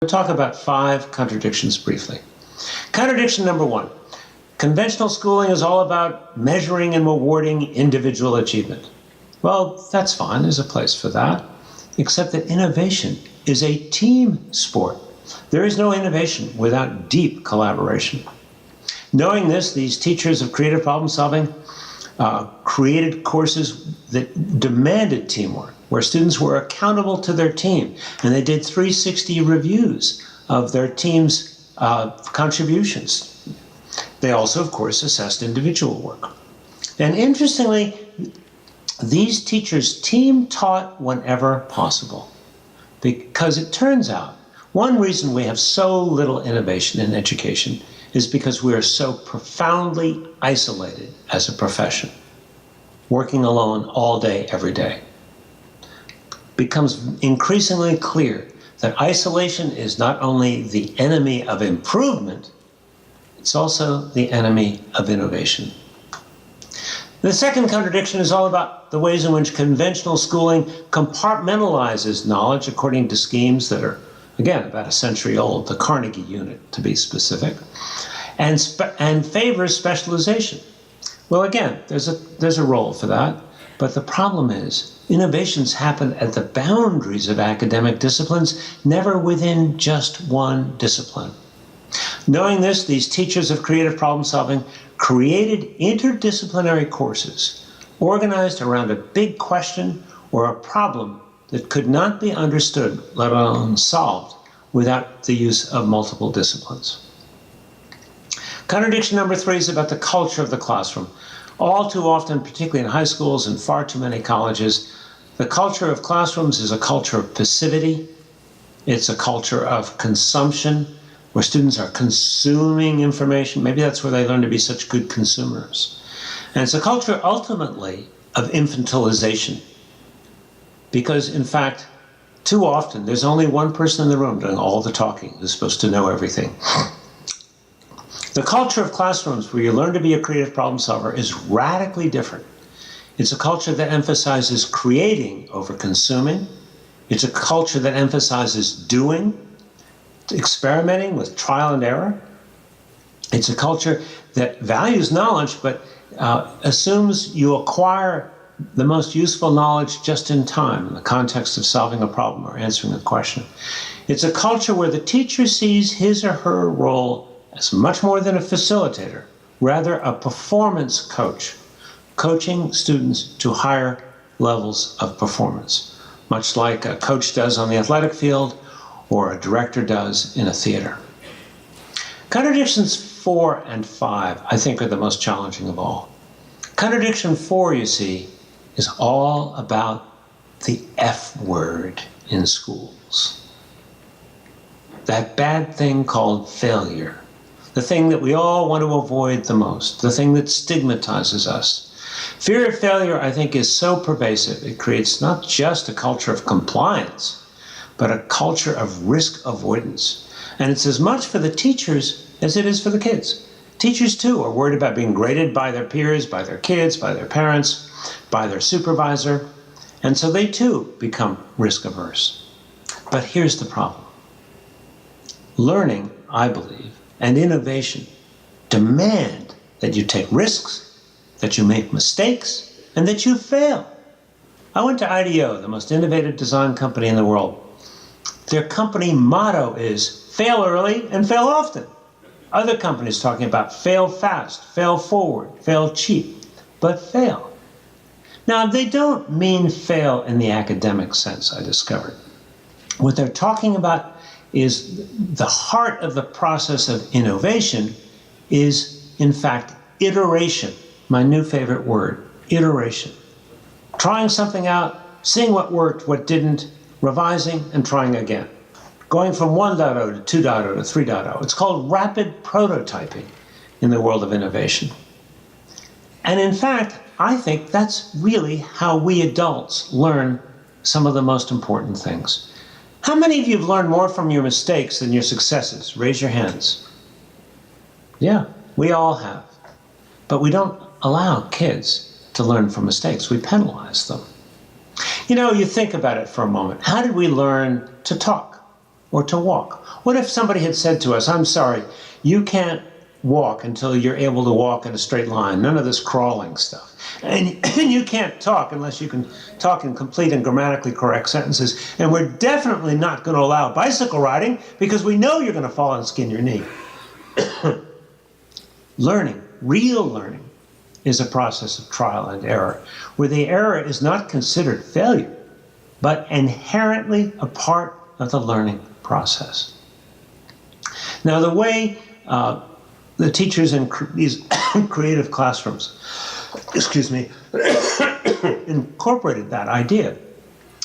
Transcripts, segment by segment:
talk about 5 contradictions briefly. Contradiction number 1. Conventional schooling is all about measuring and rewarding individual achievement. Well, that's fine. There's a place for that. Except that innovation is a team sport. There is no innovation without deep collaboration. Knowing this, these teachers of creative problem solving created courses that demanded teamwork, where students were accountable to their team, and they did 360 reviews of their team's contributions. They also, of course, assessed individual work. And interestingly, these teachers team taught whenever possible, because it turns out one reason we have so little innovation in education is because we are so profoundly isolated as a profession, working alone all day, every day. It becomes increasingly clear that isolation is not only the enemy of improvement, it's also the enemy of innovation. The second contradiction is all about the ways in which conventional schooling compartmentalizes knowledge according to schemes that are, again, about a century old, the Carnegie unit to be specific, and favors specialization. Well, again, there's a role for that, but the problem is innovations happen at the boundaries of academic disciplines, never within just one discipline. Knowing this, these teachers of creative problem solving created interdisciplinary courses organized around a big question or a problem that could not be understood, let alone solved, without the use of multiple disciplines. Contradiction number 3 is about the culture of the classroom. All too often, particularly in high schools and far too many colleges, the culture of classrooms is a culture of passivity. It's a culture of consumption, where students are consuming information. Maybe that's where they learn to be such good consumers. And it's a culture ultimately of infantilization. Because in fact, too often, there's only one person in the room doing all the talking who's supposed to know everything. The culture of classrooms where you learn to be a creative problem solver is radically different. It's a culture that emphasizes creating over consuming. It's a culture that emphasizes doing, experimenting with trial and error. It's a culture that values knowledge, but assumes you acquire the most useful knowledge just in time in the context of solving a problem or answering a question. It's a culture where the teacher sees his or her role as much more than a facilitator, rather a performance coach, coaching students to higher levels of performance, much like a coach does on the athletic field or a director does in a theater. Contradictions 4 and 5, I think, are the most challenging of all. Contradiction 4, you see, is all about the F word in schools. That bad thing called failure. The thing that we all want to avoid the most, the thing that stigmatizes us. Fear of failure, I think, is so pervasive. It creates not just a culture of compliance, but a culture of risk avoidance. And it's as much for the teachers as it is for the kids. Teachers, too, are worried about being graded by their peers, by their kids, by their parents, by their supervisor. And so they, too, become risk averse. But here's the problem. Learning, I believe, and innovation demand that you take risks, that you make mistakes, and that you fail. I went to IDEO, the most innovative design company in the world. Their company motto is fail early and fail often. Other companies talking about fail fast, fail forward, fail cheap, but fail. Now, they don't mean fail in the academic sense, I discovered. What they're talking about is the heart of the process of innovation is, in fact, iteration. My new favorite word, iteration. Trying something out, seeing what worked, what didn't, revising and trying again. Going from 1.0 to 2.0 to 3.0. It's called rapid prototyping in the world of innovation. And in fact, I think that's really how we adults learn some of the most important things. How many of you have learned more from your mistakes than your successes? Raise your hands. Yeah, we all have. But we don't allow kids to learn from mistakes. We penalize them. You know, you think about it for a moment. How did we learn to talk? or to walk? What if somebody had said to us, I'm sorry, you can't walk until you're able to walk in a straight line, none of this crawling stuff. And you can't talk unless you can talk in complete and grammatically correct sentences. And we're definitely not going to allow bicycle riding because we know you're going to fall and skin your knee. Learning, real learning, is a process of trial and error, where the error is not considered failure, but inherently a part of the learning process. Now, the way the teachers in these creative classrooms, incorporated that idea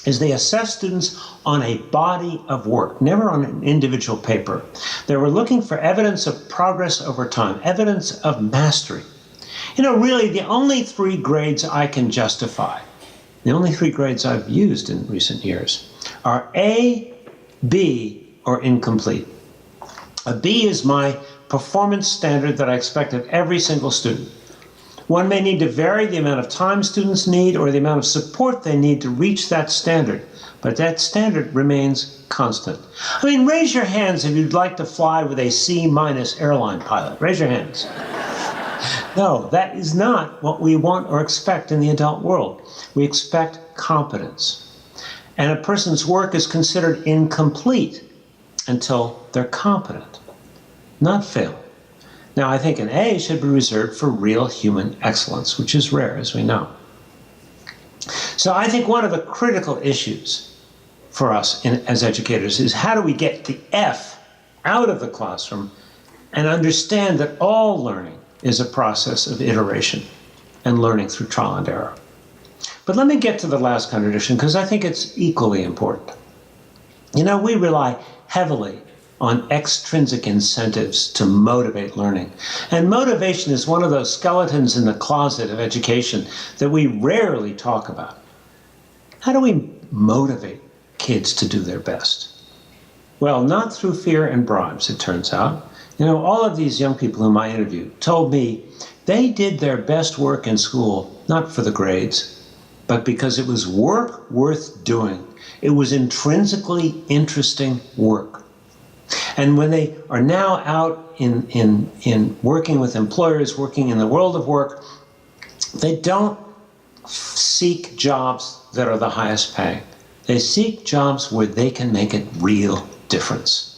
is they assess students on a body of work, never on an individual paper. They were looking for evidence of progress over time, evidence of mastery. You know, really, the only 3 grades I can justify, the only 3 grades I've used in recent years, are A, B, or incomplete. A B is my performance standard that I expect of every single student. One may need to vary the amount of time students need or the amount of support they need to reach that standard, but that standard remains constant. I mean, raise your hands if you'd like to fly with a C- airline pilot. Raise your hands. No, that is not what we want or expect in the adult world. We expect competence. And a person's work is considered incomplete until they're competent, not fail. Now, I think an A should be reserved for real human excellence, which is rare, as we know. So I think one of the critical issues for us as educators is how do we get the F out of the classroom and understand that all learning is a process of iteration and learning through trial and error. But let me get to the last contradiction, because I think it's equally important. You know, we rely heavily on extrinsic incentives to motivate learning. And motivation is one of those skeletons in the closet of education that we rarely talk about. How do we motivate kids to do their best? Well, not through fear and bribes, it turns out. You know, all of these young people whom I interviewed told me they did their best work in school, not for the grades, but because it was work worth doing. It was intrinsically interesting work. And when they are now out in working with employers, working in the world of work, they don't seek jobs that are the highest paying. They seek jobs where they can make a real difference.